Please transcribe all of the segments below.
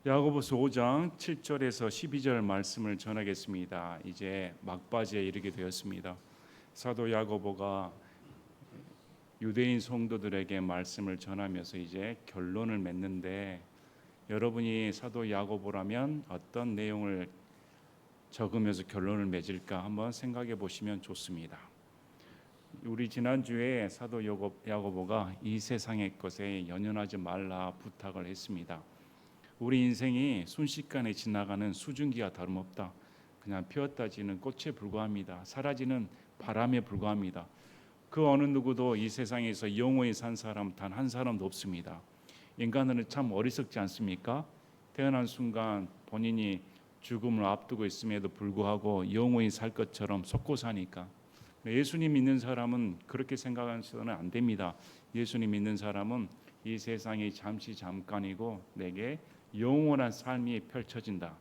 야고보서 5장 7절에서 12절 말씀을 전하겠습니다. 이제 막바지에 이르게 되었습니다. 사도 야고보가 유대인 성도들에게 말씀을 전하면서 이제 결론을 맺는데, 여러분이 사도 야고보라면 어떤 내용을 적으면서 결론을 맺을까 한번 생각해 보시면 좋습니다. 우리 지난주에 사도 야고보가 이 세상의 것에 연연하지 말라 부탁을 했습니다. 우리 인생이 순식간에 지나가는 수증기와 다름없다. 그냥 피었다 지는 꽃에 불과합니다. 사라지는 바람에 불과합니다. 그 어느 누구도 이 세상에서 영원히 산 사람 단 한 사람도 없습니다. 인간은 참 어리석지 않습니까? 태어난 순간 본인이 죽음을 앞두고 있음에도 불구하고 영원히 살 것처럼 속고 사니까. 예수님 믿는 사람은 그렇게 생각하셔서는 안 됩니다. 예수님 믿는 사람은 이 세상이 잠시 잠깐이고 내게 영원한 삶이 펼쳐진다.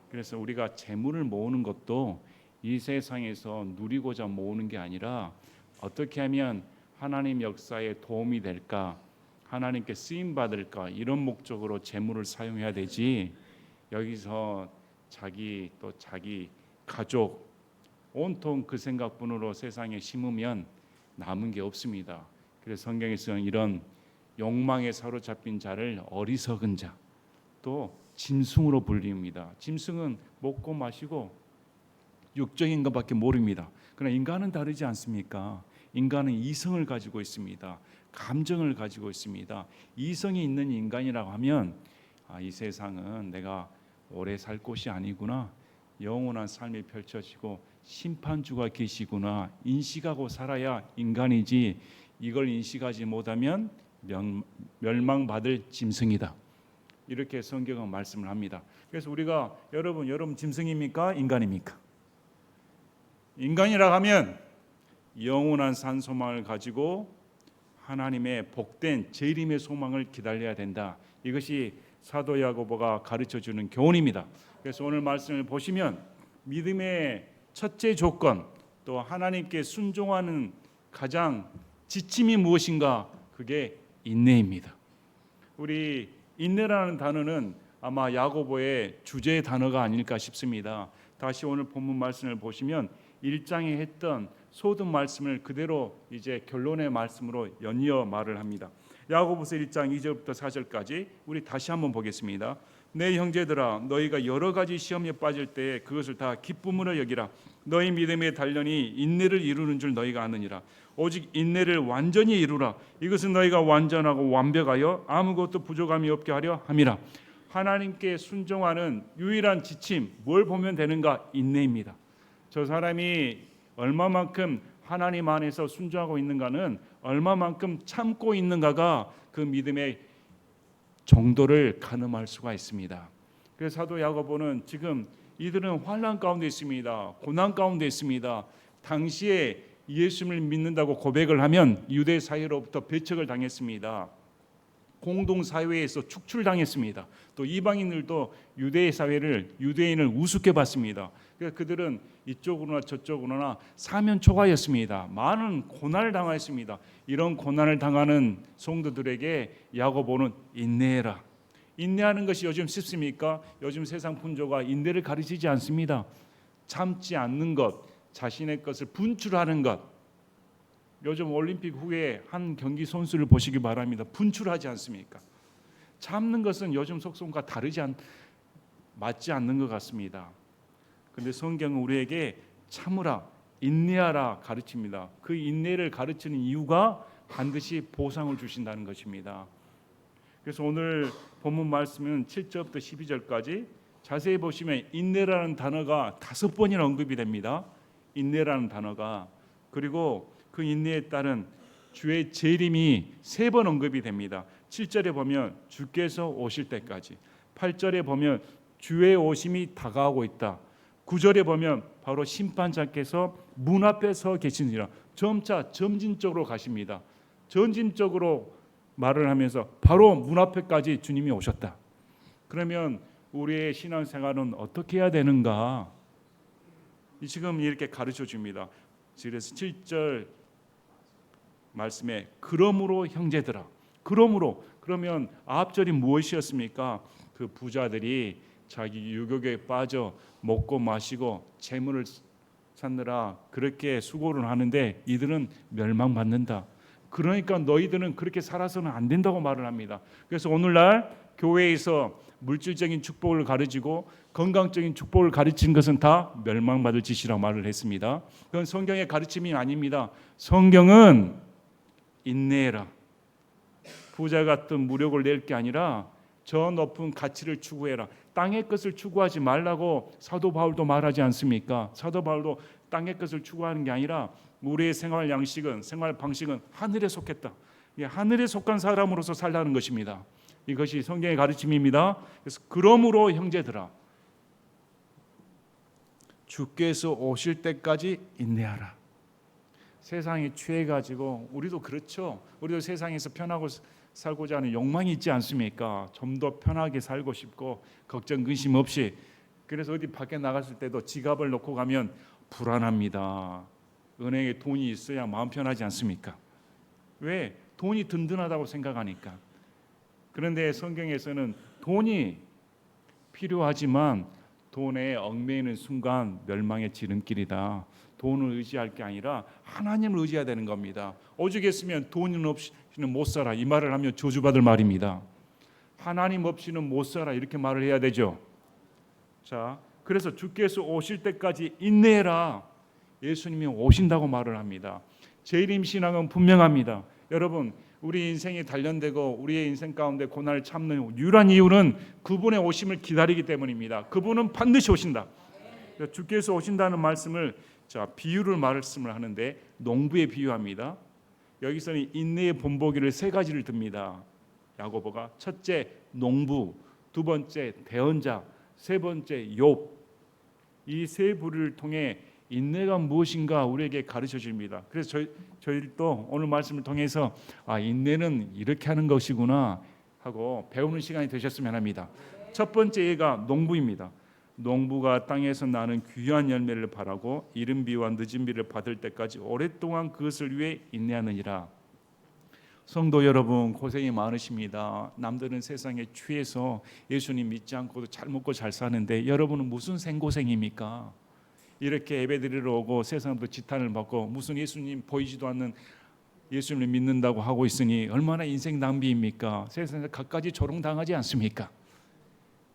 그래서 우리가 재물을 모으는 것도 이 세상에서 누리고자 모으는 게 아니라 어떻게 하면 하나님 역사에 도움이 될까, 하나님께 쓰임 받을까, 이런 목적으로 재물을 사용해야 되지, 여기서 자기 또 자기 가족 온통 그 생각뿐으로 세상에 심으면 남은 게 없습니다. 그래서 성경에서는 이런 욕망에 사로잡힌 자를 어리석은 자, 또 짐승으로 불립니다. 짐승은 먹고 마시고 육적인 것밖에 모릅니다. 그러나 인간은 다르지 않습니까? 인간은 이성을 가지고 있습니다. 감정을 가지고 있습니다. 이성이 있는 인간이라고 하면 이 세상은 내가 오래 살 곳이 아니구나, 영원한 삶이 펼쳐지고 심판주가 계시구나 인식하고 살아야 인간이지, 이걸 인식하지 못하면 멸망받을 짐승이다. 이렇게 성경은 말씀을 합니다. 그래서 우리가 여러분 짐승입니까? 인간입니까? 인간이라 하면 영원한 산 소망을 가지고 하나님의 복된 재림의 소망을 기다려야 된다. 이것이 사도 야고보가 가르쳐주는 교훈입니다. 그래서 오늘 말씀을 보시면 믿음의 첫째 조건, 또 하나님께 순종하는 가장 지침이 무엇인가? 그게 인내입니다. 우리 인내라는 단어는 아마 야고보의 주제 단어가 아닐까 싶습니다. 다시 오늘 본문 말씀을 보시면 1장에 했던 소득 말씀을 그대로 이제 결론의 말씀으로 연이어 말을 합니다. 야고보서 1장 2절부터 4절까지 우리 다시 한번 보겠습니다. 내 형제들아, 너희가 여러 가지 시험에 빠질 때 그것을 다 기쁨으로 여기라. 너희 믿음의 단련이 인내를 이루는 줄 너희가 아느니라. 오직 인내를 완전히 이루라. 이것은 너희가 완전하고 완벽하여 아무것도 부족함이 없게 하려 함이라. 하나님께 순종하는 유일한 지침, 뭘 보면 되는가? 인내입니다. 저 사람이 얼마만큼 하나님 안에서 순종하고 있는가는 얼마만큼 참고 있는가가 그 믿음의 정도를 가늠할 수가 있습니다. 그래서 사도 야고보는 지금 이들은 환난 가운데 있습니다. 고난 가운데 있습니다. 당시에 예수를 믿는다고 고백을 하면 유대 사회로부터 배척을 당했습니다. 공동 사회에서 축출당했습니다. 또 이방인들도 유대인을 우습게 봤습니다. 그래서 그들은 이쪽으로나 저쪽으로나 사면초가였습니다. 많은 고난을 당하였습니다. 이런 고난을 당하는 성도들에게 야고보는 인내해라. 인내하는 것이 요즘 쉽습니까? 요즘 세상 풍조가 인내를 가르치지 않습니다. 참지 않는 것, 자신의 것을 분출하는 것. 요즘 올림픽 후에 한 경기 선수를 보시기 바랍니다. 분출하지 않습니까? 참는 것은 요즘 속성과 맞지 않는 것 같습니다. 그런데 성경은 우리에게 참으라, 인내하라 가르칩니다. 그 인내를 가르치는 이유가 반드시 보상을 주신다는 것입니다. 그래서 오늘 본문 말씀은 7절부터 12절까지 자세히 보시면 인내라는 단어가 5번이나 언급이 됩니다. 인내라는 단어가. 그리고 그 인내에 따른 주의 재림이 3번 언급이 됩니다. 7절에 보면 주께서 오실 때까지, 8절에 보면 주의 오심이 다가오고 있다, 9절에 보면 바로 심판자께서 문 앞에 서 계시니라. 점차 점진적으로 가십니다. 점진적으로 말을 하면서 바로 문 앞에까지 주님이 오셨다. 그러면 우리의 신앙생활은 어떻게 해야 되는가? 지금 이렇게 가르쳐 줍니다. 그래서 7절 말씀에 그러므로 형제들아, 그러면 앞절이 무엇이었습니까? 그 부자들이 자기 유혹에 빠져 먹고 마시고 재물을 찾느라 그렇게 수고를 하는데 이들은 멸망받는다. 그러니까 너희들은 그렇게 살아서는 안 된다고 말을 합니다. 그래서 오늘날 교회에서 물질적인 축복을 가르치고 건강적인 축복을 가르치는 것은 다 멸망받을 짓이라고 말을 했습니다. 그건 성경의 가르침이 아닙니다. 성경은 인내해라. 부자 같은 무력을 낼 게 아니라 저 높은 가치를 추구해라. 땅의 것을 추구하지 말라고 사도 바울도 말하지 않습니까? 사도 바울도 땅의 것을 추구하는 게 아니라 우리의 생활 양식은, 생활 방식은 하늘에 속했다. 하늘에 속한 사람으로서 살라는 것입니다. 이것이 성경의 가르침입니다. 그래서 그러므로 형제들아, 주께서 오실 때까지 인내하라. 세상에 취해가지고 우리도 그렇죠. 우리도 세상에서 편하고 살고자 하는 욕망이 있지 않습니까? 좀 더 편하게 살고 싶고 걱정 근심 없이. 그래서 어디 밖에 나갔을 때도 지갑을 놓고 가면 불안합니다. 은행에 돈이 있어야 마음 편하지 않습니까? 왜? 돈이 든든하다고 생각하니까. 그런데 성경에서는 돈이 필요하지만 돈에 얽매이는 순간 멸망의 지름길이다. 돈을 의지할 게 아니라 하나님을 의지해야 되는 겁니다. 오죽했으면 돈 없이는 못 살아, 이 말을 하면 저주받을 말입니다. 하나님 없이는 못 살아, 이렇게 말을 해야 되죠. 자, 그래서 주께서 오실 때까지 인내해라. 예수님이 오신다고 말을 합니다. 재림 신앙은 분명합니다. 여러분, 우리 인생이 단련되고 우리의 인생 가운데 고난을 참는 유일한 이유는 그분의 오심을 기다리기 때문입니다. 그분은 반드시 오신다. 주께서 오신다는 말씀을 비유를 말씀을 하는데 농부에 비유합니다. 여기서는 인내의 본보기를 세 가지를 듭니다. 야고보가 첫째 농부, 두 번째 대언자, 세 번째 욥. 이 세 부류를 통해 인내가 무엇인가 우리에게 가르쳐 줍니다. 그래서 저희도 오늘 말씀을 통해서 인내는 이렇게 하는 것이구나 하고 배우는 시간이 되셨으면 합니다. 첫 번째 예가 농부입니다. 농부가 땅에서 나는 귀한 열매를 바라고 이른 비와 늦은 비를 받을 때까지 오랫동안 그것을 위해 인내하느니라. 성도 여러분, 고생이 많으십니다. 남들은 세상에 취해서 예수님 믿지 않고도 잘 먹고 잘 사는데 여러분은 무슨 생고생입니까? 이렇게 예배드리러 오고 세상도 지탄을 받고 무슨 예수님 보이지도 않는 예수님을 믿는다고 하고 있으니 얼마나 인생 낭비입니까? 세상에서 갖가지 조롱당하지 않습니까?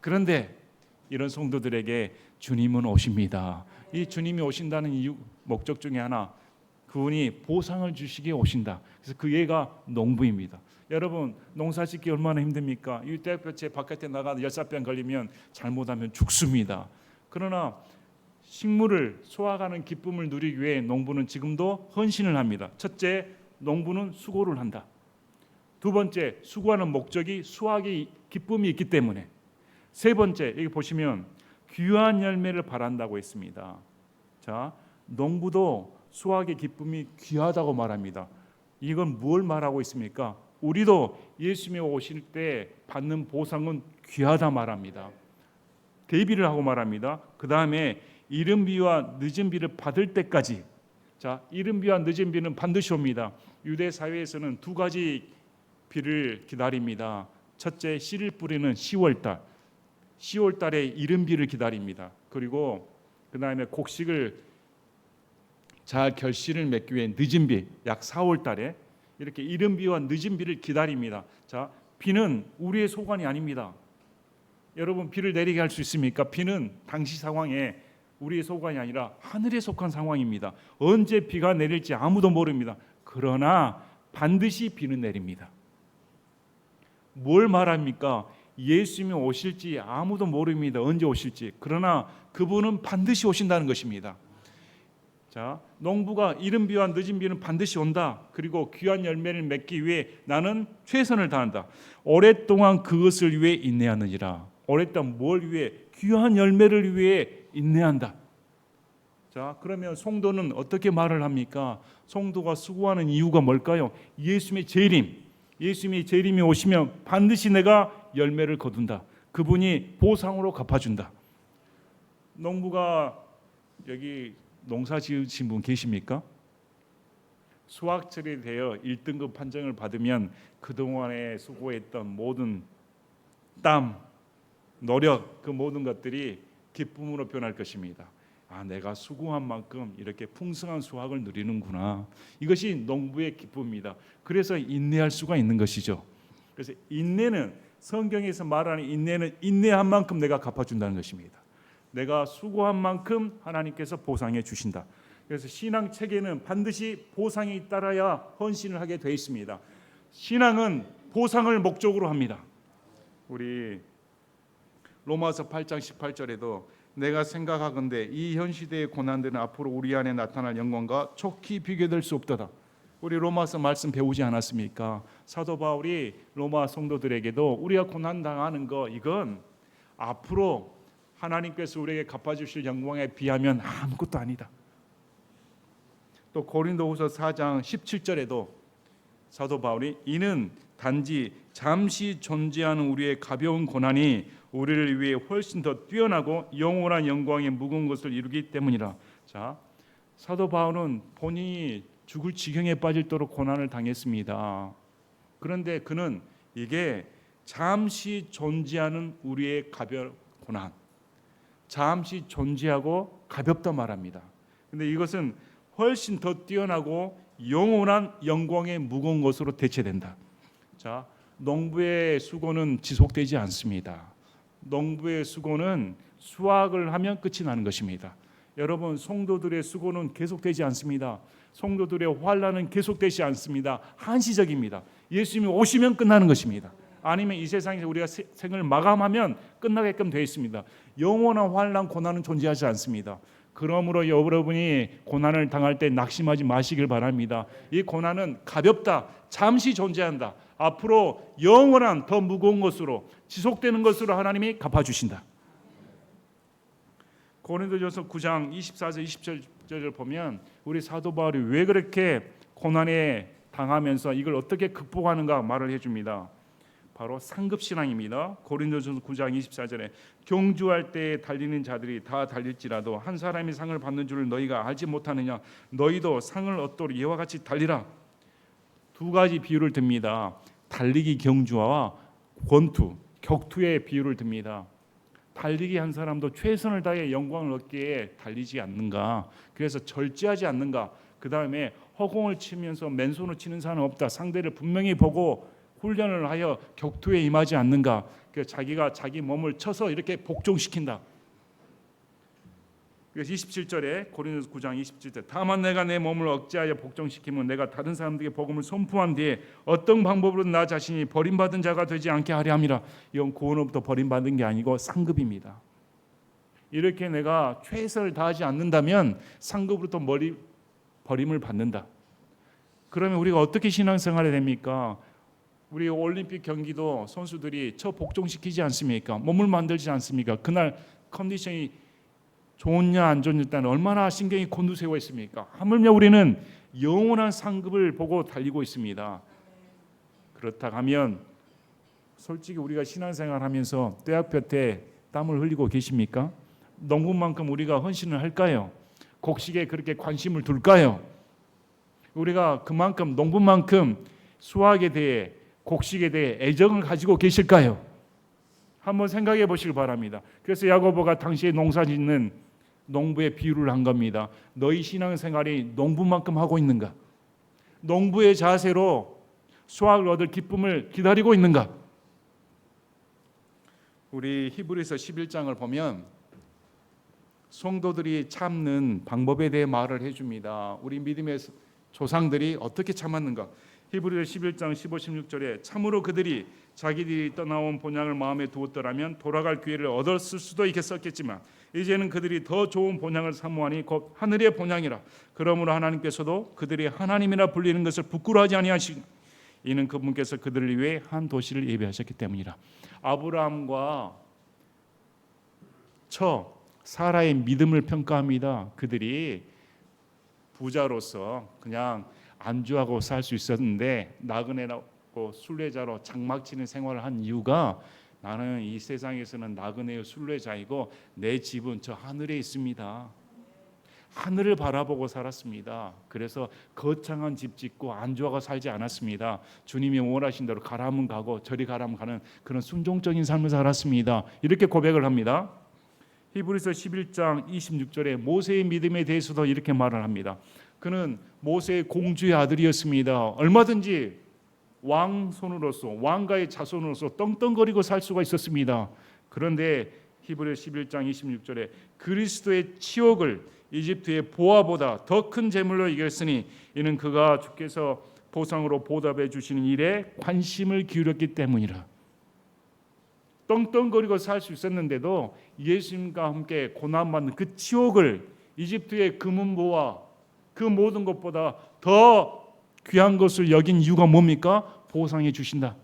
그런데 이런 성도들에게 주님은 오십니다. 이 주님이 오신다는 이유, 목적 중에 하나, 그분이 보상을 주시기에 오신다. 그래서 그 예가 농부입니다. 여러분, 농사짓기 얼마나 힘듭니까? 이 떼볕에 바깥에 나가서 열사병 걸리면 잘못하면 죽습니다. 그러나 식물을 소화하는 기쁨을 누리기 위해 농부는 지금도 헌신을 합니다. 첫째, 농부는 수고를 한다. 두 번째, 수고하는 목적이 수확의 기쁨이 있기 때문에. 세 번째, 여기 보시면 귀한 열매를 바란다고 했습니다. 자, 농부도 수확의 기쁨이 귀하다고 말합니다. 이건 뭘 말하고 있습니까? 우리도 예수님이 오실 때 받는 보상은 귀하다 말합니다. 대비를 하고 말합니다. 그 다음에 이른 비와 늦은 비를 받을 때까지. 자, 이른 비와 늦은 비는 반드시 옵니다. 유대 사회에서는 두 가지 비를 기다립니다. 첫째, 씨를 뿌리는 10월달. 10월달에 이른 비를 기다립니다. 그리고 그 다음에 곡식을 잘 결실을 맺기 위해 늦은 비, 약 4월달에 이렇게 이른 비와 늦은 비를 기다립니다. 자, 비는 우리의 소관이 아닙니다. 여러분, 비를 내리게 할 수 있습니까? 비는 당시 상황에 우리의 소관이 아니라 하늘에 속한 상황입니다. 언제 비가 내릴지 아무도 모릅니다. 그러나 반드시 비는 내립니다. 뭘 말합니까? 예수님이 오실지 아무도 모릅니다. 언제 오실지. 그러나 그분은 반드시 오신다는 것입니다. 자, 농부가 이른 비와 늦은 비는 반드시 온다. 그리고 귀한 열매를 맺기 위해 나는 최선을 다한다. 오랫동안 그것을 위해 인내하느니라. 오랫동안 뭘 위해? 귀한 열매를 위해 인내한다. 자, 그러면 성도는 어떻게 말을 합니까? 성도가 수고하는 이유가 뭘까요? 예수님의 재림. 예수님이 재림이 오시면 반드시 내가 열매를 거둔다. 그분이 보상으로 갚아준다. 농부가 여기 농사 지으신 분 계십니까? 수확철이 되어 1등급 판정을 받으면 그동안에 수고했던 모든 땀, 노력, 그 모든 것들이 기쁨으로 변할 것입니다. 내가 수고한 만큼 이렇게 풍성한 수확을 누리는구나. 이것이 농부의 기쁨입니다. 그래서 인내할 수가 있는 것이죠. 그래서 인내는, 성경에서 말하는 인내는 인내한 만큼 내가 갚아준다는 것입니다. 내가 수고한 만큼 하나님께서 보상해 주신다. 그래서 신앙 체계는 반드시 보상이 따라야 헌신을 하게 되어 있습니다. 신앙은 보상을 목적으로 합니다. 우리 로마서 8장 18절에도 내가 생각하건대 이 현 시대의 고난들은 앞으로 우리 안에 나타날 영광과 촉히 비교될 수 없도다. 우리 로마서 말씀 배우지 않았습니까? 사도 바울이 로마 성도들에게도 우리가 고난 당하는 거, 이건 앞으로 하나님께서 우리에게 갚아주실 영광에 비하면 아무것도 아니다. 또 고린도후서 4장 17절에도 사도 바울이 이는 단지 잠시 존재하는 우리의 가벼운 고난이 우리를 위해 훨씬 더 뛰어나고 영원한 영광에 무거운 것을 이루기 때문이라. 자, 사도 바울은 본인이 죽을 지경에 빠질도록 고난을 당했습니다. 그런데 그는 이게 잠시 존재하는 우리의 가벼운 고난, 잠시 존재하고 가볍다 말합니다. 그런데 이것은 훨씬 더 뛰어나고 영원한 영광의 무거운 것으로 대체된다. 자, 농부의 수고는 지속되지 않습니다. 농부의 수고는 수확을 하면 끝이 나는 것입니다. 여러분, 성도들의 수고는 계속되지 않습니다. 성도들의 환난은 계속되지 않습니다. 한시적입니다. 예수님이 오시면 끝나는 것입니다. 아니면 이 세상에서 우리가 생을 마감하면 끝나게끔 되어 있습니다. 영원한 환난, 고난은 존재하지 않습니다. 그러므로 여러분이 고난을 당할 때 낙심하지 마시길 바랍니다. 이 고난은 가볍다, 잠시 존재한다. 앞으로 영원한 더 무거운 것으로, 지속되는 것으로 하나님이 갚아주신다. 고린도전서 9장 24절 27절을 보면 우리 사도 바울이 왜 그렇게 고난에 당하면서 이걸 어떻게 극복하는가 말을 해줍니다. 바로 상급신앙입니다. 고린도전서 9장 24절에 경주할 때 달리는 자들이 다 달릴지라도 한 사람이 상을 받는 줄을 너희가 알지 못하느냐. 너희도 상을 얻도록 이와 같이 달리라. 두 가지 비유를 듭니다. 달리기 경주와 권투, 격투의 비유를 듭니다. 달리기 한 사람도 최선을 다해 영광을 얻기에 달리지 않는가. 그래서 절제하지 않는가. 그 다음에 허공을 치면서 맨손으로 치는 사람은 없다. 상대를 분명히 보고 훈련을 하여 격투에 임하지 않는가. 자기가 자기 몸을 쳐서 이렇게 복종시킨다. 그래서 27절에 고린도서 9장 27절 다만 내가 내 몸을 억제하여 복종시키면 내가 다른 사람들에게 복음을 선포한 뒤에 어떤 방법으로든 나 자신이 버림받은 자가 되지 않게 하려 함이라. 이건 구원으로부터 버림받은 게 아니고 상급입니다. 이렇게 내가 최선을 다하지 않는다면 상급으로부터 버림을 받는다. 그러면 우리가 어떻게 신앙생활을 됩니까? 우리 올림픽 경기도 선수들이 저 복종시키지 않습니까? 몸을 만들지 않습니까? 그날 컨디션이 좋냐 안 좋냐는 얼마나 신경이 곤두세워 있습니까? 하물며 우리는 영원한 상급을 보고 달리고 있습니다. 그렇다 하면 솔직히 우리가 신앙생활하면서 떼약볕에 땀을 흘리고 계십니까? 농구만큼 우리가 헌신을 할까요? 곡식에 그렇게 관심을 둘까요? 우리가 그만큼 농부만큼 수학에 대해 곡식에 대해 애정을 가지고 계실까요? 한번 생각해 보시길 바랍니다. 그래서 야고보가 당시에 농사짓는 농부의 비유를 한 겁니다. 너희 신앙생활이 농부만큼 하고 있는가? 농부의 자세로 수확을 얻을 기쁨을 기다리고 있는가? 우리 히브리서 11장을 보면 성도들이 참는 방법에 대해 말을 해줍니다. 우리 믿음의 조상들이 어떻게 참았는가? 히브리서 11장 15, 16절에 참으로 그들이 자기들이 떠나온 본향을 마음에 두었더라면 돌아갈 기회를 얻었을 수도 있겠었겠지만 이제는 그들이 더 좋은 본향을 사모하니 곧 하늘의 본향이라. 그러므로 하나님께서도 그들이 하나님이라 불리는 것을 부끄러워하지 아니하시니 이는 그분께서 그들을 위해 한 도시를 예비하셨기 때문이라. 아브라함과 사라의 믿음을 평가합니다. 그들이 부자로서 그냥 안주하고 살 수 있었는데 나그네라고 순례자로 장막치는 생활을 한 이유가 나는 이 세상에서는 나그네의 순례자이고 내 집은 저 하늘에 있습니다. 하늘을 바라보고 살았습니다. 그래서 거창한 집 짓고 안주하고 살지 않았습니다. 주님이 원하신 대로 가라면 가고 저리 가라면 가는 그런 순종적인 삶을 살았습니다. 이렇게 고백을 합니다. 히브리서 11장 26절에 모세의 믿음에 대해서도 이렇게 말을 합니다. 그는 모세의 공주의 아들이었습니다. 얼마든지 왕손으로서 왕가의 자손으로서 떵떵거리고 살 수가 있었습니다. 그런데 히브리서 11장 26절에 그리스도의 치욕을 이집트의 보화보다 더 큰 재물로 이겼으니 이는 그가 주께서 보상으로 보답해 주시는 일에 관심을 기울였기 때문이라. 떵떵거리고 살 수 있었는데도 예수님과 함께 고난받는 그 치욕을 이집트의 금은보화 그 모든 것보다 더 귀한 것을 여긴 이유가 뭡니까? 보상해 주신다.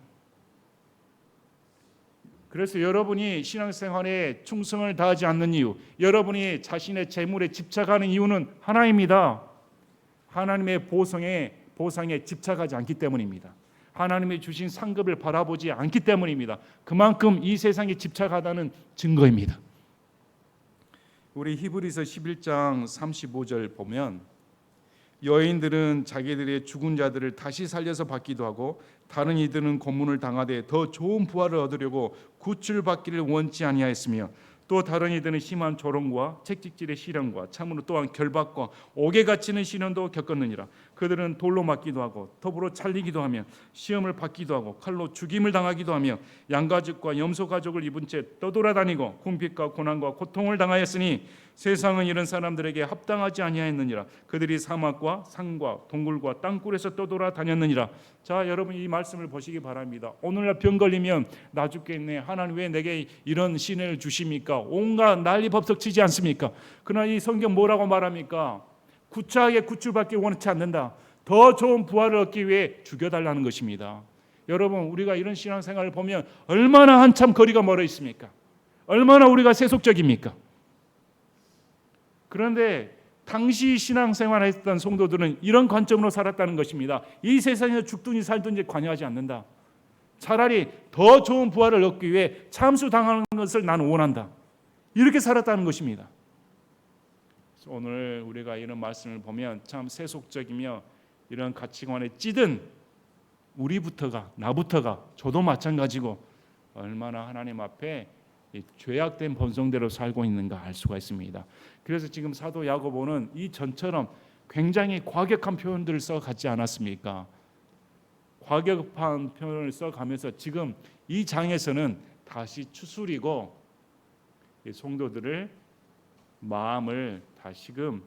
그래서 여러분이 신앙생활에 충성을 다하지 않는 이유, 여러분이 자신의 재물에 집착하는 이유는 하나입니다. 하나님의 보상에 집착하지 않기 때문입니다. 하나님이 주신 상급을 바라보지 않기 때문입니다. 그만큼 이 세상에 집착하다는 증거입니다. 우리 히브리서 11장 35절 보면 여인들은 자기들의 죽은 자들을 다시 살려서 받기도 하고 다른 이들은 고문을 당하되 더 좋은 부활을 얻으려고 굿을 받기를 원치 아니하였으며 또 다른 이들은 심한 조롱과 채찍질의 시련과 참으로 또한 결박과 옥에 갇히는 시련도 겪었느니라. 그들은 돌로 맞기도 하고 톱으로 찰리기도 하며 시험을 받기도 하고 칼로 죽임을 당하기도 하며 양가죽과 염소 가죽을 입은 채 떠돌아다니고 궁핍과 고난과 고통을 당하였으니 세상은 이런 사람들에게 합당하지 아니하였느니라. 그들이 사막과 산과 동굴과 땅굴에서 떠돌아다녔느니라. 자, 여러분 이 말씀을 보시기 바랍니다. 오늘날 병 걸리면 나 죽겠네. 하나님 왜 내게 이런 시련을 주십니까? 온갖 난리법석 치지 않습니까? 그러나 이 성경 뭐라고 말합니까? 구차하게 구출받기 원치 않는다. 더 좋은 부활을 얻기 위해 죽여달라는 것입니다. 여러분 우리가 이런 신앙생활을 보면 얼마나 한참 거리가 멀어 있습니까? 얼마나 우리가 세속적입니까? 그런데 당시 신앙생활을 했던 성도들은 이런 관점으로 살았다는 것입니다. 이 세상에서 죽든지 살든지 관여하지 않는다. 차라리 더 좋은 부활을 얻기 위해 참수당하는 것을 나는 원한다. 이렇게 살았다는 것입니다. 오늘 우리가 이런 말씀을 보면 참 세속적이며 이런 가치관에 찌든 우리부터가 나부터가 저도 마찬가지고 얼마나 하나님 앞에 죄악된 본성대로 살고 있는가 알 수가 있습니다. 그래서 지금 사도 야고보는 이 전처럼 굉장히 과격한 표현들을 써가지 않았습니까? 과격한 표현을 써가면서 지금 이 장에서는 다시 추스리고 성도들을 마음을 다시금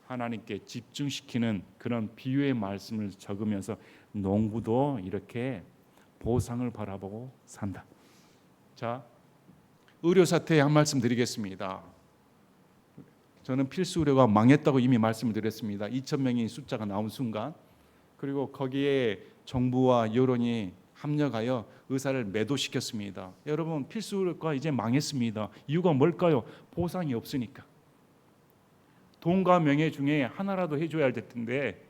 하나님께 집중시키는 그런 비유의 말씀을 적으면서 농부도 이렇게 보상을 바라보고 산다. 자, 의료사태에 한 말씀 드리겠습니다. 저는 필수 의료가 망했다고 이미 말씀을 드렸습니다. 2,000명의 숫자가 나온 순간, 그리고 거기에 정부와 여론이 합력하여 의사를 매도시켰습니다. 여러분 필수 의료가 이제 망했습니다. 이유가 뭘까요? 보상이 없으니까. 돈과 명예 중에 하나라도 해줘야 할 텐데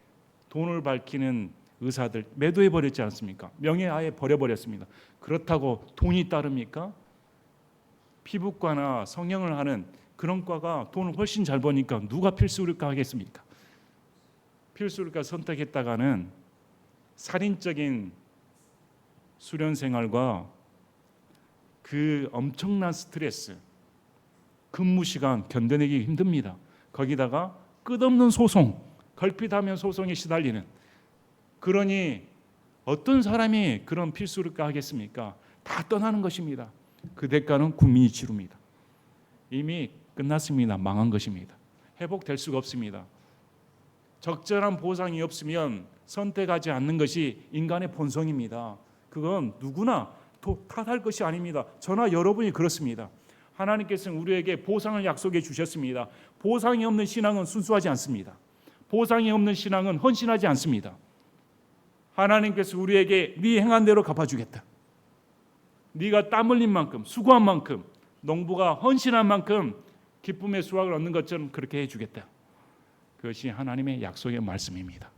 돈을 밝히는 의사들 매도해버렸지 않습니까? 명예 아예 버려버렸습니다. 그렇다고 돈이 따릅니까? 피부과나 성형을 하는 그런 과가 돈을 훨씬 잘 버니까 누가 필수의료과 하겠습니까? 필수의료과 선택했다가는 살인적인 수련 생활과 그 엄청난 스트레스, 근무 시간 견뎌내기 힘듭니다. 거기다가 끝없는 소송, 걸핏하면 소송에 시달리는. 그러니 어떤 사람이 그런 필수의료과 하겠습니까? 다 떠나는 것입니다. 그 대가는 국민이 치릅니다. 이미 끝났습니다. 망한 것입니다. 회복될 수가 없습니다. 적절한 보상이 없으면 선택하지 않는 것이 인간의 본성입니다. 그건 누구나 탓할 것이 아닙니다. 저나 여러분이 그렇습니다. 하나님께서는 우리에게 보상을 약속해 주셨습니다. 보상이 없는 신앙은 순수하지 않습니다. 보상이 없는 신앙은 헌신하지 않습니다. 하나님께서 우리에게 네 행한 대로 갚아주겠다. 네가 땀 흘린 만큼, 수고한 만큼, 농부가 헌신한 만큼 기쁨의 수확을 얻는 것처럼 그렇게 해주겠다. 그것이 하나님의 약속의 말씀입니다.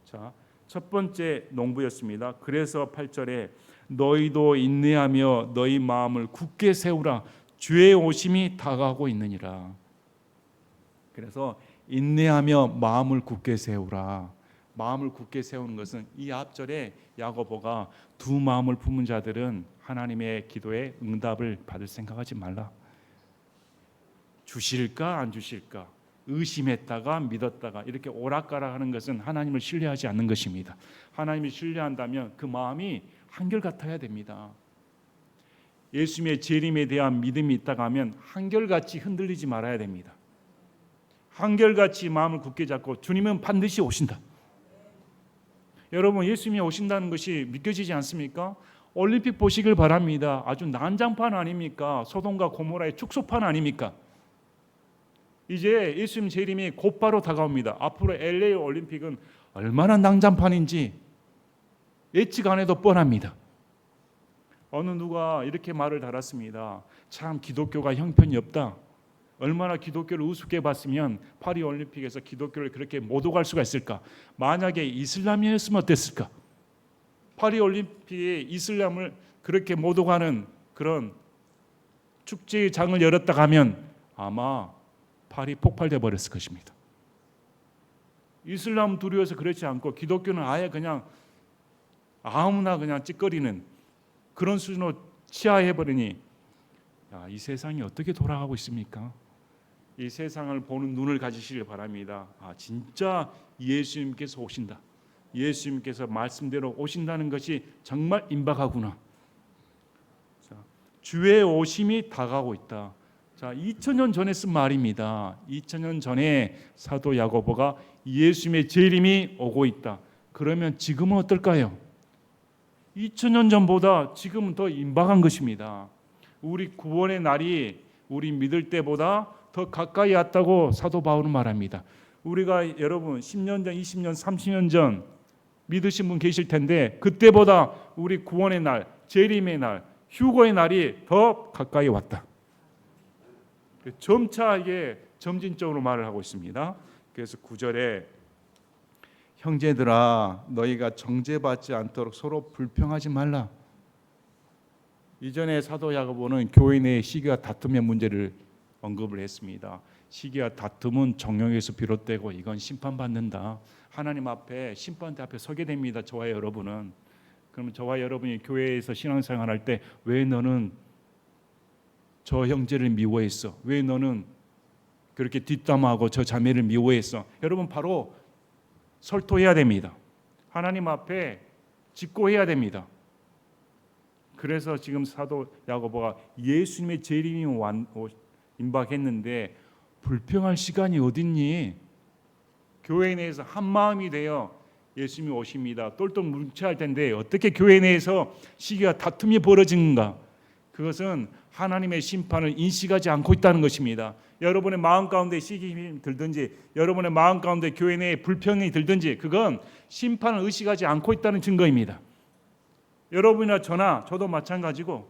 자, 첫 번째 농부였습니다. 그래서 8절에 너희도 인내하며 너희 마음을 굳게 세우라. 주의 오심이 다가오고 있느니라. 그래서 인내하며 마음을 굳게 세우라. 마음을 굳게 세우는 것은 이 앞절에 야고보가 두 마음을 품은 자들은 하나님의 기도에 응답을 받을 생각하지 말라. 주실까 안 주실까 의심했다가 믿었다가 이렇게 오락가락하는 것은 하나님을 신뢰하지 않는 것입니다. 하나님을 신뢰한다면 그 마음이 한결같아야 됩니다. 예수님의 재림에 대한 믿음이 있다가 하면 한결같이 흔들리지 말아야 됩니다. 한결같이 마음을 굳게 잡고 주님은 반드시 오신다. 여러분, 예수님이 오신다는 것이 믿겨지지 않습니까? 올림픽 보시길 바랍니다. 아주 난장판 아닙니까? 소돔과 고모라의 축소판 아닙니까? 이제 예수님 재림이 곧바로 다가옵니다. 앞으로 LA 올림픽은 얼마나 난장판인지 예측 안 해도 뻔합니다. 어느 누가 이렇게 말을 달았습니다. 참 기독교가 형편이 없다. 얼마나 기독교를 우습게 봤으면 파리 올림픽에서 기독교를 그렇게 못 오갈 수가 있을까? 만약에 이슬람이었으면 어땠을까? 파리 올림픽에 이슬람을 그렇게 못 오가는 그런 축제의 장을 열었다 하면 아마 파리 폭발돼 버렸을 것입니다. 이슬람 두려워서 그렇지 않고 기독교는 아예 그냥 아무나 그냥 찌꺼리는 그런 수준으로 치하해 버리니 이 세상이 어떻게 돌아가고 있습니까? 이 세상을 보는 눈을 가지시길 바랍니다. 진짜 예수님께서 오신다. 예수님께서 말씀대로 오신다는 것이 정말 임박하구나. 주의 오심이 다가오고 있다. 2000년 전에 쓴 말입니다. 2000년 전에 사도 야고보가 예수님의 재림이 오고 있다. 그러면 지금은 어떨까요? 2000년 전보다 지금은 더 임박한 것입니다. 우리 구원의 날이 우리 믿을 때보다 더 가까이 왔다고 사도 바울은 말합니다. 우리가 여러분 10년 전, 20년, 30년 전 믿으신 분 계실 텐데 그때보다 우리 구원의 날, 재림의 날, 휴거의 날이 더 가까이 왔다. 점차 이게 점진적으로 말을 하고 있습니다. 그래서 9절에 형제들아 너희가 정죄받지 않도록 서로 불평하지 말라. 이전에 사도 야고보는 교회 내 시기와 다툼의 문제를 언급을 했습니다. 시기와 다툼은 정욕에서 비롯되고 이건 심판받는다. 하나님 앞에 심판대 앞에 서게 됩니다. 저와 여러분은. 그러면 저와 여러분이 교회에서 신앙생활할 때 왜 너는 저 형제를 미워했어? 왜 너는 그렇게 뒷담화하고 저 자매를 미워했어? 여러분 바로 설토해야 됩니다. 하나님 앞에 직고해야 됩니다. 그래서 지금 사도 야고보가 예수님의 재림이 임박했는데 불평할 시간이 어딨니? 교회 내에서 한 마음이 되어 예수님이 오십니다. 똘똘 뭉쳐야 할 텐데 어떻게 교회 내에서 시기와 다툼이 벌어지는가? 그것은 하나님의 심판을 인식하지 않고 있다는 것입니다. 여러분의 마음 가운데 시기이 들든지 여러분의 마음 가운데 교회 내에 불평이 들든지 그건 심판을 의식하지 않고 있다는 증거입니다. 여러분이나 저나 저도 마찬가지고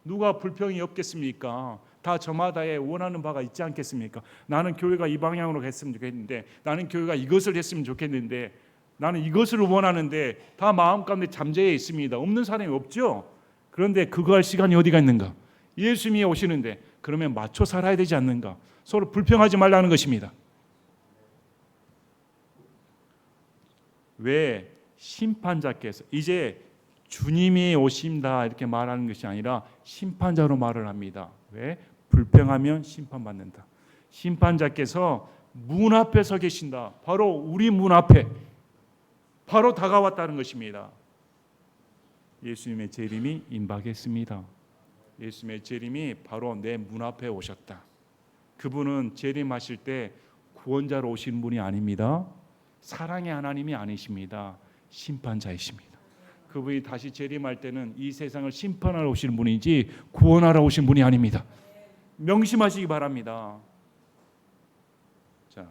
누가 불평이 없겠습니까? 다 저마다의 원하는 바가 있지 않겠습니까? 나는 교회가 이 방향으로 했으면 좋겠는데 나는 교회가 이것을 했으면 좋겠는데 나는 이것을 원하는데 다 마음 가운데 잠재해 있습니다. 없는 사람이 없죠. 그런데 그거 할 시간이 어디가 있는가? 예수님이 오시는데 그러면 맞춰 살아야 되지 않는가? 서로 불평하지 말라는 것입니다. 왜? 심판자께서 이제 주님이 오신다 이렇게 말하는 것이 아니라 심판자로 말을 합니다. 왜? 불평하면 심판받는다. 심판자께서 문 앞에 서 계신다. 바로 우리 문 앞에 바로 다가왔다는 것입니다. 예수님의 재림이 임박했습니다. 예수님의 재림이 바로 내 문 앞에 오셨다. 그분은 재림하실 때 구원자로 오신 분이 아닙니다. 사랑의 하나님이 아니십니다. 심판자이십니다. 그분이 다시 재림할 때는 이 세상을 심판하러 오신 분이지 구원하러 오신 분이 아닙니다. 명심하시기 바랍니다. 자,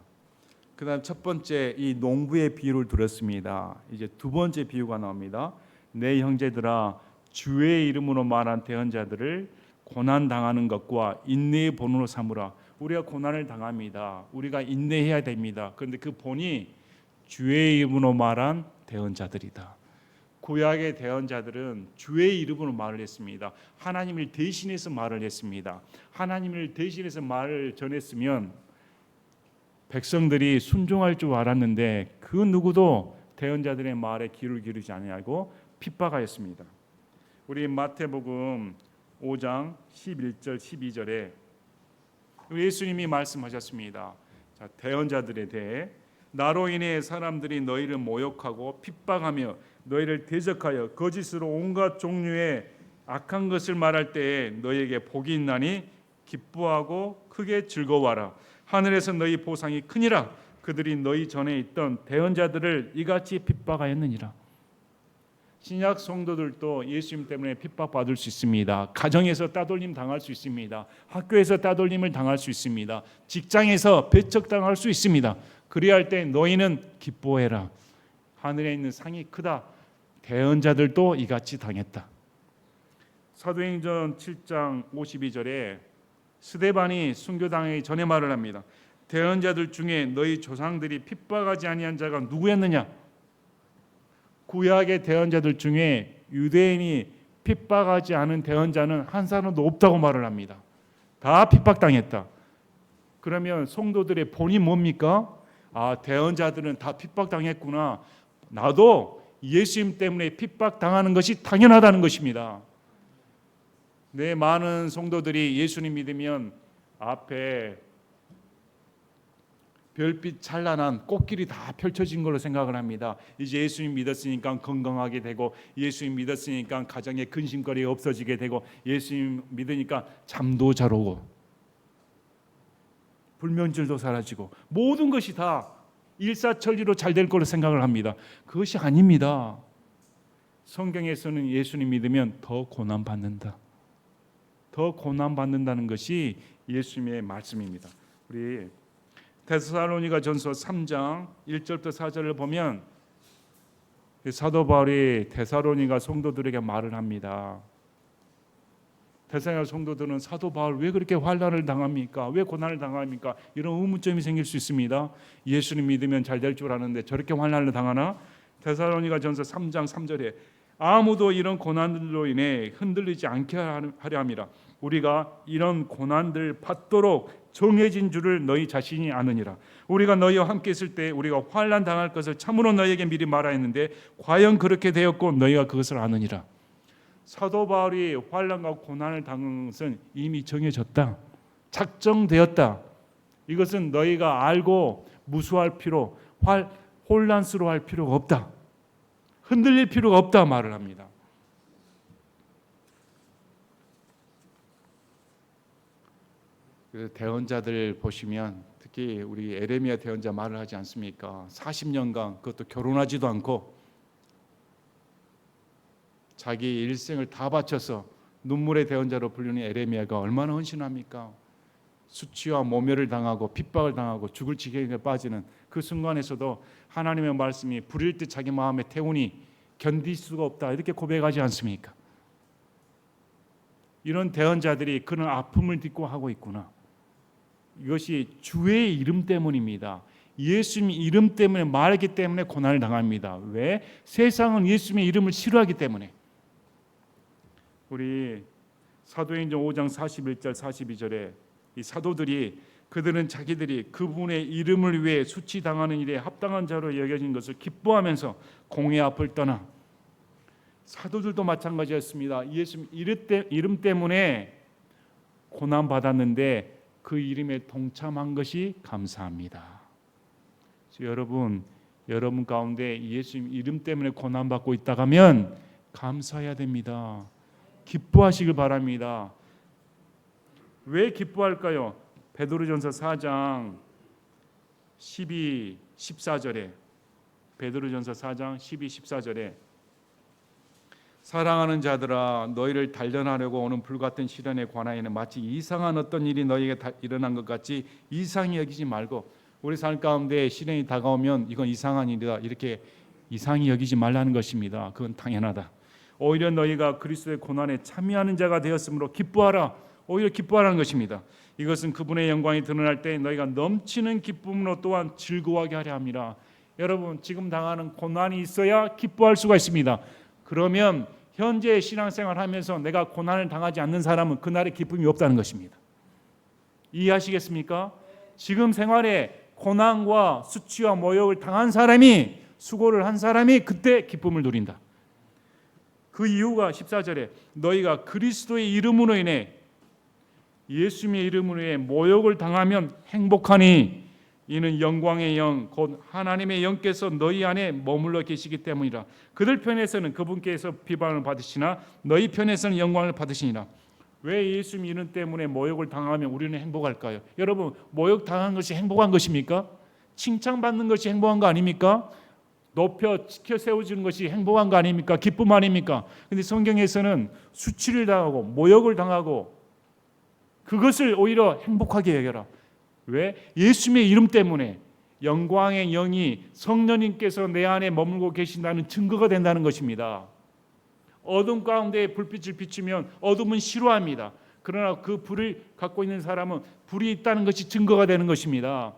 그다음 첫 번째 이 농부의 비유를 들었습니다. 이제 두 번째 비유가 나옵니다. 내 형제들아 주의 이름으로 말한 대언자들을 고난 당하는 것과 인내의 본으로 삼으라. 우리가 고난을 당합니다. 우리가 인내해야 됩니다. 그런데 그 본이 주의 이름으로 말한 대언자들이다. 구약의 대언자들은 주의 이름으로 말을 했습니다. 하나님을 대신해서 말을 했습니다. 하나님을 대신해서 말을 전했으면 백성들이 순종할 줄 알았는데 그 누구도 대언자들의 말에 귀를 기울이지 아니하고 핍박하였습니다. 우리 마태복음 5장 11절 12절에 예수님이 말씀하셨습니다. 자, 대언자들에 대해 나로 인해 사람들이 너희를 모욕하고 핍박하며 너희를 대적하여 거짓으로 온갖 종류의 악한 것을 말할 때에 너희에게 복이 있나니 기뻐하고 크게 즐거워하라. 하늘에서 너희 보상이 크니라. 그들이 너희 전에 있던 대언자들을 이같이 핍박하였느니라. 신약 성도들도 예수님 때문에 핍박받을 수 있습니다. 가정에서 따돌림 당할 수 있습니다. 학교에서 따돌림을 당할 수 있습니다. 직장에서 배척당할 수 있습니다. 그리할 할 때 너희는 기뻐해라. 하늘에 있는 상이 크다. 대언자들도 이같이 당했다. 사도행전 7장 52절에 스데반이 순교당하기 전에 말을 합니다. 대언자들 중에 너희 조상들이 핍박하지 아니한 자가 누구였느냐? 구약의 대언자들 중에 유대인이 핍박하지 않은 대언자는 한 사람도 없다고 말을 합니다. 다 핍박당했다. 그러면 성도들의 본이 뭡니까? 아, 대언자들은 다 핍박당했구나. 나도 예수님 때문에 핍박당하는 것이 당연하다는 것입니다. 네, 많은 성도들이 예수님 믿으면 앞에 별빛 찬란한 꽃길이 다 펼쳐진 걸로 생각을 합니다. 이제 예수님 믿었으니까 건강하게 되고, 예수님 믿었으니까 가정에 근심거리가 없어지게 되고, 예수님 믿으니까 잠도 잘 오고 불면증도 사라지고 모든 것이 다 일사천리로 잘 될 걸로 생각을 합니다. 그것이 아닙니다. 성경에서는 예수님 믿으면 더 고난받는다. 더 고난받는다는 것이 예수님의 말씀입니다. 우리 데살로니가전서 3장 1절부터 4절을 보면 사도 바울이 데살로니가 성도들에게 말을 합니다. 데살로니가 성도들은 사도 바울 왜 그렇게 환난을 당합니까? 왜 고난을 당합니까? 이런 의문점이 생길 수 있습니다. 예수님 믿으면 잘 될 줄 아는데 저렇게 환난을 당하나? 데살로니가전서 3장 3절에 아무도 이런 고난들로 인해 흔들리지 않게 하려 함이라. 우리가 이런 고난들 받도록 정해진 줄을 너희 자신이 아느니라. 우리가 너희와 함께 있을 때 우리가 환난 당할 것을 참으로 너희에게 미리 말하였는데 과연 그렇게 되었고 너희가 그것을 아느니라. 사도 바울이 환난과 고난을 당한 것은 이미 정해졌다. 작정되었다. 이것은 너희가 알고 무수할 필요, 혼란스러워할 필요가 없다. 흔들릴 필요가 없다 말을 합니다. 그래서 대언자들 보시면 특히 우리 에레미야 대언자 말을 하지 않습니까? 40년간 그것도 결혼하지도 않고 자기 일생을 다 바쳐서 눈물의 대언자로 불리는 에레미야가 얼마나 헌신합니까? 수치와 모멸을 당하고 핍박을 당하고 죽을 지경에 빠지는 그 순간에서도 하나님의 말씀이 불일 듯 자기 마음에 태우니 견딜 수가 없다 이렇게 고백하지 않습니까? 이런 대언자들이 그런 아픔을 딛고 하고 있구나. 이것이 주의 이름 때문입니다. 예수님 이름 때문에 말했기 때문에 고난을 당합니다. 왜? 세상은 예수님의 이름을 싫어하기 때문에. 우리 사도행전 5장 41절 42절에 이 사도들이 그들은 자기들이 그분의 이름을 위해 수치당하는 일에 합당한 자로 여겨진 것을 기뻐하면서 공회 앞을 떠나. 사도들도 마찬가지였습니다. 예수님 이름 때문에 고난받았는데 그 이름에 동참한 것이 감사합니다. 여러분 가운데 예수님 이름 때문에 고난받고 있다면 감사해야 됩니다. 기뻐하시길 바랍니다. 왜 기뻐할까요? 베드로전서 4장 12, 14절에 베드로전서 4장 12, 14절에 사랑하는 자들아 너희를 단련하려고 오는 불같은 시련에 관하여는 마치 이상한 어떤 일이 너희에게 일어난 것 같이 이상히 여기지 말고 우리 삶 가운데 시련이 다가오면 이건 이상한 일이다 이렇게 이상히 여기지 말라는 것입니다. 그건 당연하다. 오히려 너희가 그리스도의 고난에 참여하는 자가 되었으므로 기뻐하라. 오히려 기뻐하라는 것입니다. 이것은 그분의 영광이 드러날 때 너희가 넘치는 기쁨으로 또한 즐거워하게 하려 함이라. 여러분 지금 당하는 고난이 있어야 기뻐할 수가 있습니다. 그러면 현재 신앙생활 하면서 내가 고난을 당하지 않는 사람은 그날의 기쁨이 없다는 것입니다. 이해하시겠습니까? 지금 생활에 고난과 수치와 모욕을 당한 사람이, 수고를 한 사람이 그때 기쁨을 누린다. 그 이유가 14절에 너희가 그리스도의 이름으로 인해, 예수님의 이름으로 인해 모욕을 당하면 행복하니 이는 영광의 영 곧 하나님의 영께서 너희 안에 머물러 계시기 때문이라. 그들 편에서는 그분께서 비방을 받으시나 너희 편에서는 영광을 받으시니라. 왜 예수님 이름 때문에 모욕을 당하면 우리는 행복할까요? 여러분, 모욕 당한 것이 행복한 것입니까? 칭찬받는 것이 행복한 거 아닙니까? 높여 지켜 세워주는 것이 행복한 거 아닙니까? 기쁨 아닙니까? 근데 성경에서는 수치를 당하고 모욕을 당하고 그것을 오히려 행복하게 여겨라. 왜? 예수님의 이름 때문에 영광의 영이, 성령님께서 내 안에 머물고 계신다는 증거가 된다는 것입니다. 어둠 가운데 불빛을 비추면 어둠은 싫어합니다. 그러나 그 불을 갖고 있는 사람은 불이 있다는 것이 증거가 되는 것입니다.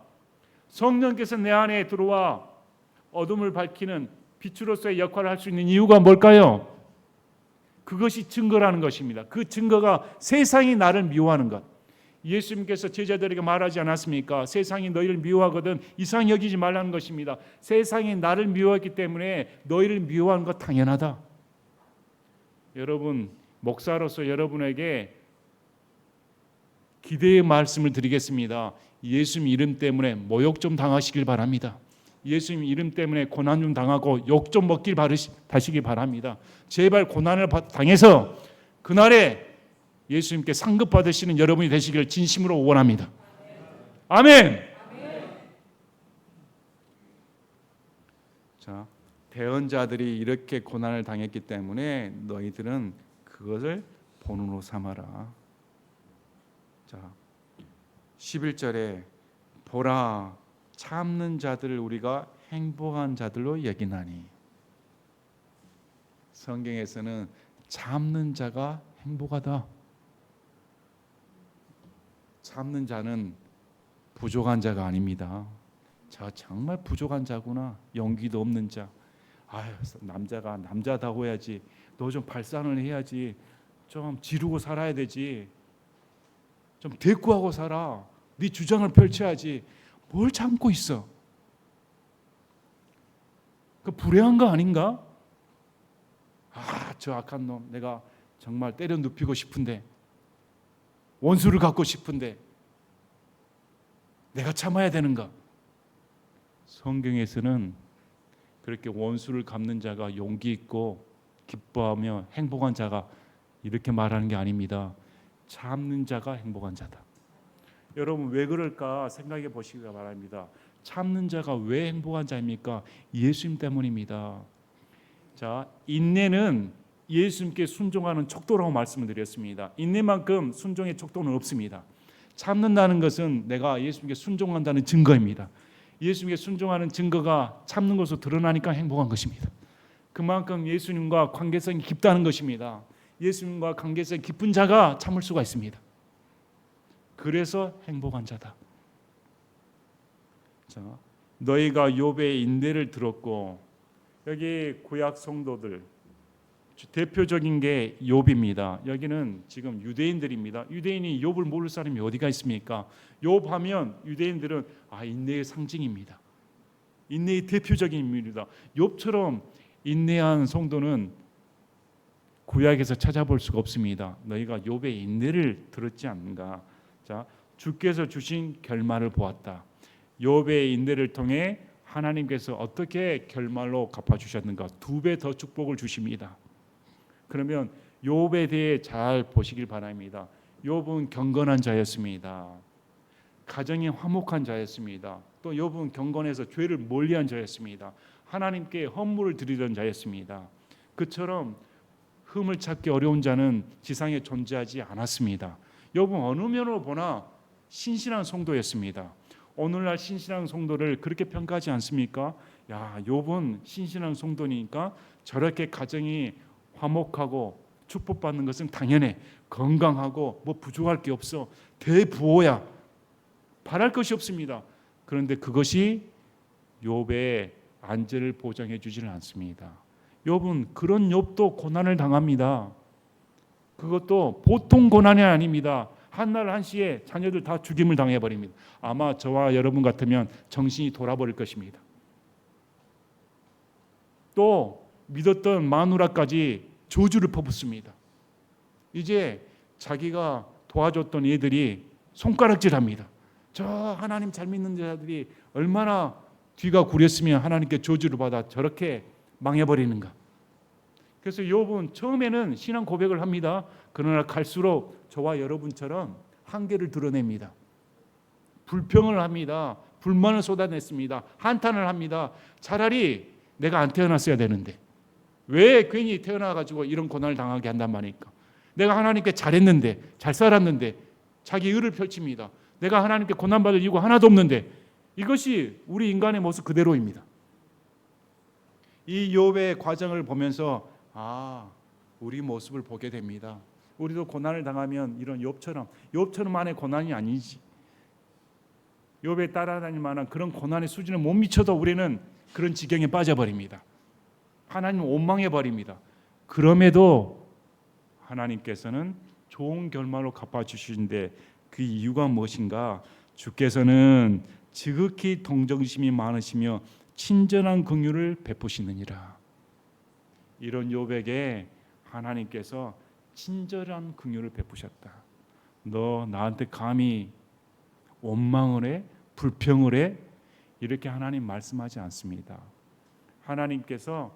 성령께서 내 안에 들어와 어둠을 밝히는 빛으로서의 역할을 할 수 있는 이유가 뭘까요? 그것이 증거라는 것입니다. 그 증거가 세상이 나를 미워하는 것. 예수님께서 제자들에게 말하지 않았습니까? 세상이 너희를 미워하거든 이상 여기지 말라는 것입니다. 세상이 나를 미워했기 때문에 너희를 미워하는 것 당연하다. 여러분, 목사로서 여러분에게 기대의 말씀을 드리겠습니다. 예수님 이름 때문에 모욕 좀 당하시길 바랍니다. 예수님 이름 때문에 고난 좀 당하고 욕 좀 먹길 다시길 바랍니다. 제발 고난을 당해서 그날에 예수님께 상급 받으시는 여러분이 되시길 진심으로 원합니다. 아멘. 자, 대언자들이 이렇게 고난을 당했기 때문에 너희들은 그것을 본으로 삼아라. 자, 11절에 보라 참는 자들을 우리가 행복한 자들로 여기나니. 성경에서는 참는 자가 행복하다. 참는 자는 부족한 자가 아닙니다. 저 정말 부족한 자구나. 용기도 없는 자. 아유, 남자가 남자다고 해야지. 너 좀 발산을 해야지. 좀 지르고 살아야 되지. 좀 대꾸하고 살아. 네 주장을 펼쳐야지. 뭘 참고 있어? 그 불행한 거 아닌가? 아, 저 악한 놈 내가 정말 때려 눕히고 싶은데, 원수를 갖고 싶은데 내가 참아야 되는가? 성경에서는 그렇게 원수를 갚는 자가 용기 있고 기뻐하며 행복한 자가 이렇게 말하는 게 아닙니다. 참는 자가 행복한 자다. 여러분, 왜 그럴까 생각해 보시기 바랍니다. 참는 자가 왜 행복한 자입니까? 예수님 때문입니다. 자, 인내는 예수님께 순종하는 척도라고 말씀을 드렸습니다. 인내만큼 순종의 척도는 없습니다. 참는다는 것은 내가 예수님께 순종한다는 증거입니다. 예수님께 순종하는 증거가 참는 것으로 드러나니까 행복한 것입니다. 그만큼 예수님과 관계성이 깊다는 것입니다. 예수님과 관계성이 깊은 자가 참을 수가 있습니다. 그래서 행복한 자다. 자, 너희가 욥의 인내를 들었고, 여기 구약 성도들 대표적인 게 욥입니다. 여기는 지금 유대인들입니다. 유대인이 욥을 모를 사람이 어디가 있습니까? 욥하면 유대인들은 인내의 상징입니다. 인내의 대표적인 인물이다. 욥처럼 인내한 성도는 구약에서 찾아볼 수가 없습니다. 너희가 욥의 인내를 들었지 않는가? 자, 주께서 주신 결말을 보았다. 욥의 인내를 통해 하나님께서 어떻게 결말로 갚아주셨는가? 2배 더 축복을 주십니다. 그러면 욥에 대해 잘 보시길 바랍니다. 욥은 경건한 자였습니다. 가정이 화목한 자였습니다. 또 욥은 경건해서 죄를 멀리한 자였습니다. 하나님께 헌물을 드리던 자였습니다. 그처럼 흠을 찾기 어려운 자는 지상에 존재하지 않았습니다. 욥은 어느 면으로 보나 신실한 성도였습니다. 오늘날 신실한 성도를 그렇게 평가하지 않습니까? 야, 욥은 신실한 성도니까 저렇게 가정이 화목하고 축복받는 것은 당연해. 건강하고 뭐 부족할 게 없어. 대부호야. 바랄 것이 없습니다. 그런데 그것이 욥의 안전을 보장해 주지는 않습니다. 욥은 그런 욥도 고난을 당합니다. 그것도 보통 고난이 아닙니다. 한날 한시에 자녀들 다 죽임을 당해버립니다. 아마 저와 여러분 같으면 정신이 돌아버릴 것입니다. 또 믿었던 마누라까지 저주를 퍼붓습니다. 이제 자기가 도와줬던 애들이 손가락질합니다. 저 하나님 잘 믿는 자들이 얼마나 뒤가 구렸으면 하나님께 저주를 받아 저렇게 망해버리는가. 그래서 욥은 처음에는 신앙 고백을 합니다. 그러나 갈수록 저와 여러분처럼 한계를 드러냅니다. 불평을 합니다. 불만을 쏟아냈습니다. 한탄을 합니다. 차라리 내가 안 태어났어야 되는데 왜 괜히 태어나가지고 이런 고난을 당하게 한단 말입니까? 내가 하나님께 잘했는데, 잘 살았는데 자기 의를 펼칩니다. 내가 하나님께 고난받을 이유가 하나도 없는데, 이것이 우리 인간의 모습 그대로입니다. 이 욥의 과정을 보면서 우리 모습을 보게 됩니다. 우리도 고난을 당하면 이런 욥처럼만의 고난이 아니지. 욥에 따라다닐 만한 그런 고난의 수준을 못 미쳐도 우리는 그런 지경에 빠져버립니다. 하나님 원망해버립니다. 그럼에도 하나님께서는 좋은 결말로 갚아주시는데 그 이유가 무엇인가? 주께서는 지극히 동정심이 많으시며 친절한 긍휼을 베푸시느니라. 이런 욥에게 하나님께서 친절한 긍휼을 베푸셨다. 너 나한테 감히 원망을 해? 불평을 해? 이렇게 하나님 말씀하지 않습니다. 하나님께서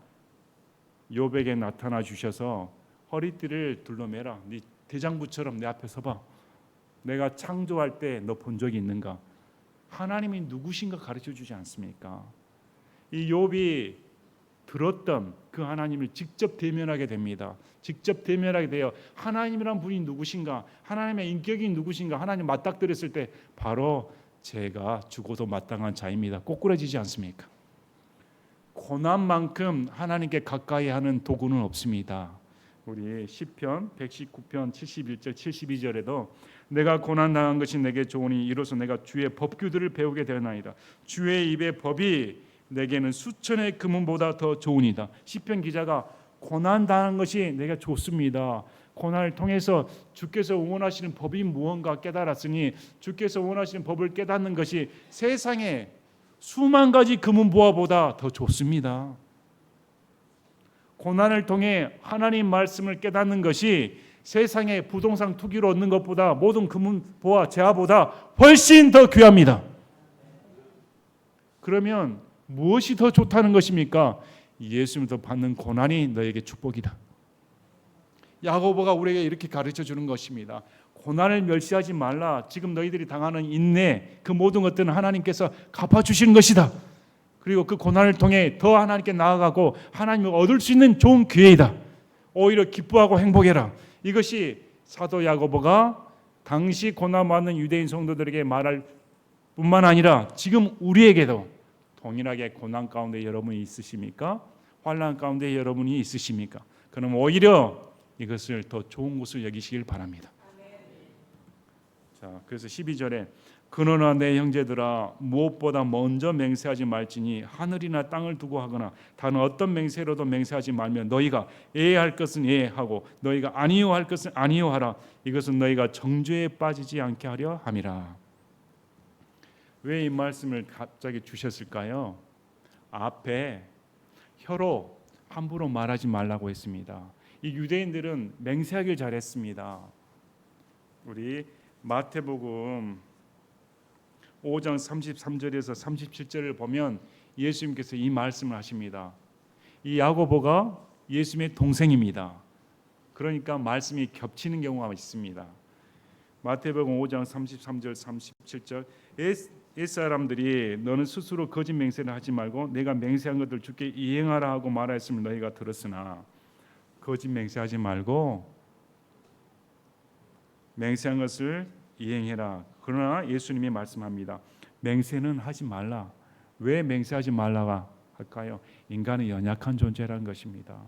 욥에게 나타나 주셔서 허리띠를 둘러매라. 네 대장부처럼 내 앞에 서봐. 내가 창조할 때 너 본 적이 있는가? 하나님이 누구신가 가르쳐 주지 않습니까? 이 욥이 들었던 그 하나님을 직접 대면하게 됩니다. 직접 대면하게 되어 하나님이란 분이 누구신가? 하나님의 인격이 누구신가? 하나님 맞닥뜨렸을 때 바로 제가 죽어도 마땅한 자입니다. 꼬꾸라지지 않습니까? 고난만큼 하나님께 가까이 하는 도구는 없습니다. 우리 시편 119편 71절 72절에도 내가 고난당한 것이 내게 좋으니 이로써 내가 주의 법규들을 배우게 되었나이다. 주의 입의 법이 내게는 수천의 금은보다 더 좋으니다. 시편 기자가 고난당한 것이 내가 좋습니다. 고난을 통해서 주께서 원하시는 법이 무언가 깨달았으니 주께서 원하시는 법을 깨닫는 것이 세상에 수만 가지 금은보화보다 더 좋습니다. 고난을 통해 하나님 말씀을 깨닫는 것이 세상의 부동산 투기로 얻는 것보다 모든 금은보화 재화보다 훨씬 더 귀합니다. 그러면 무엇이 더 좋다는 것입니까? 예수님부터 받는 고난이 너에게 축복이다. 야고보가 우리에게 이렇게 가르쳐 주는 것입니다. 고난을 멸시하지 말라. 지금 너희들이 당하는 인내, 그 모든 것들은 하나님께서 갚아주시는 것이다. 그리고 그 고난을 통해 더 하나님께 나아가고 하나님을 얻을 수 있는 좋은 기회이다. 오히려 기뻐하고 행복해라. 이것이 사도 야고보가 당시 고난받는 유대인 성도들에게 말할 뿐만 아니라 지금 우리에게도 동일하게 고난 가운데 여러분이 있으십니까? 환난 가운데 여러분이 있으십니까? 그럼 오히려 이것을 더 좋은 것을 여기시길 바랍니다. 자, 그래서 12절에 그러나 내 형제들아 무엇보다 먼저 맹세하지 말지니 하늘이나 땅을 두고 하거나 다른 어떤 맹세로도 맹세하지 말며 너희가 예할 것은 예하고 너희가 아니요 할 것은 아니요 하라. 이것은 너희가 정죄에 빠지지 않게 하려 함이라. 왜 이 말씀을 갑자기 주셨을까요? 앞에 혀로 함부로 말하지 말라고 했습니다. 이 유대인들은 맹세하길 잘했습니다. 우리 마태복음 5장 33절에서 37절을 보면 예수님께서 이 말씀을 하십니다. 이 야고보가 예수님의 동생입니다. 그러니까 말씀이 겹치는 경우가 있습니다. 마태복음 5장 33절 37절 옛사람들이 너는 스스로 거짓 맹세를 하지 말고 내가 맹세한 것들 주께 이행하라 하고 말하였음을 너희가 들었으나 거짓 맹세하지 말고 맹세한 것을 이행해라. 그러나 예수님이 말씀합니다. 맹세는 하지 말라. 왜 맹세하지 말라가 할까요? 인간은 연약한 존재라는 것입니다.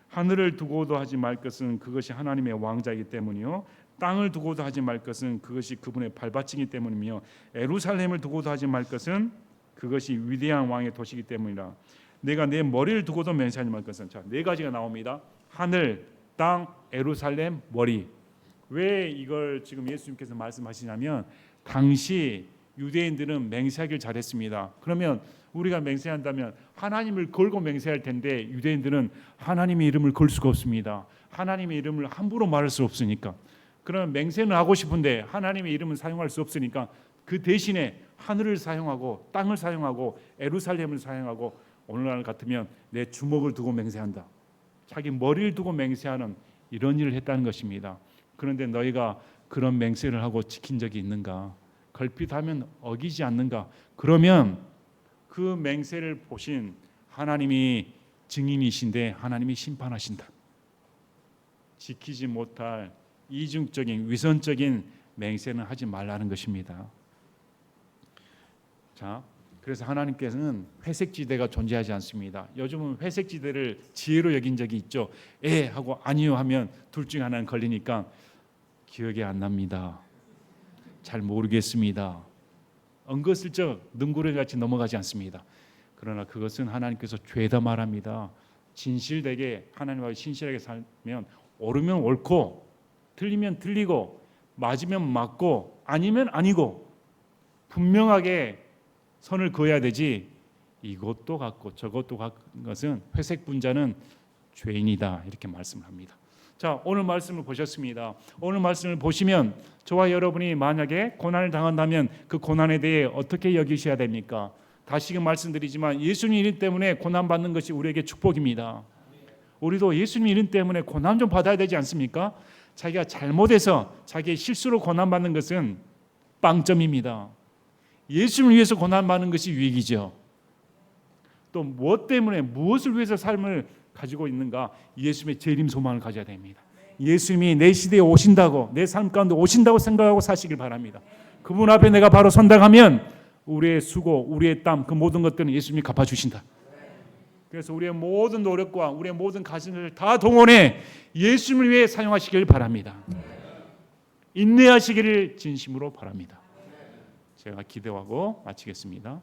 하늘을 두고도 하지 말 것은 그것이 하나님의 왕자이기 때문이요. 땅을 두고도 하지 말 것은 그것이 그분의 발받침이기 때문이며 예루살렘을 두고도 하지 말 것은 그것이 위대한 왕의 도시이기 때문이라. 내가 내 머리를 두고도 맹세하지 말 것은 자, 네 가지가 나옵니다. 하늘, 땅, 예루살렘, 머리. 왜 이걸 지금 예수님께서 말씀하시냐면 당시 유대인들은 맹세하기를 잘했습니다. 그러면 우리가 맹세한다면 하나님을 걸고 맹세할 텐데 유대인들은 하나님의 이름을 걸 수가 없습니다. 하나님의 이름을 함부로 말할 수 없으니까. 그러면 맹세는 하고 싶은데 하나님의 이름은 사용할 수 없으니까 그 대신에 하늘을 사용하고 땅을 사용하고 예루살렘을 사용하고 오늘날 같으면 내 주먹을 두고 맹세한다. 자기 머리를 두고 맹세하는 이런 일을 했다는 것입니다. 그런데 너희가 그런 맹세를 하고 지킨 적이 있는가? 걸핏하면 어기지 않는가? 그러면 그 맹세를 보신 하나님이 증인이신데 하나님이 심판하신다. 지키지 못할 이중적인 위선적인 맹세는 하지 말라는 것입니다. 자, 그래서 하나님께서는 회색지대가 존재하지 않습니다. 요즘은 회색지대를 지혜로 여긴 적이 있죠. 하고 아니요 하면 둘 중 하나는 걸리니까 기억이 안 납니다. 잘 모르겠습니다. 은근슬쩍 능구렁이같이 넘어가지 않습니다. 그러나 그것은 하나님께서 죄다 말합니다. 진실되게 하나님과 신실하게 살면 옳으면 옳고 틀리면 틀리고 맞으면 맞고 아니면 아니고 분명하게 선을 그어야 되지 이것도 같고 저것도 같은 것은 회색 분자는 죄인이다 이렇게 말씀합니다. 자, 오늘 말씀을 보셨습니다. 오늘 말씀을 보시면 저와 여러분이 만약에 고난을 당한다면 그 고난에 대해 어떻게 여기셔야 됩니까? 다시금 말씀드리지만 예수님 이름 때문에 고난받는 것이 우리에게 축복입니다. 우리도 예수님 이름 때문에 고난 좀 받아야 되지 않습니까? 자기가 잘못해서 자기의 실수로 고난받는 것은 빵점입니다. 예수님을 위해서 고난받는 것이 유익이죠. 또 무엇 때문에 무엇을 위해서 삶을 가지고 있는가? 예수님의 재림 소망을 가져야 됩니다. 예수님이 내 시대에 오신다고 내 삶 가운데 오신다고 생각하고 사시길 바랍니다. 그분 앞에 내가 바로 선다 하면 우리의 수고, 우리의 땀, 그 모든 것들은 예수님이 갚아주신다. 그래서 우리의 모든 노력과 우리의 모든 가슴을 다 동원해 예수님을 위해 사용하시길 바랍니다. 인내하시기를 진심으로 바랍니다. 제가 기도하고 마치겠습니다.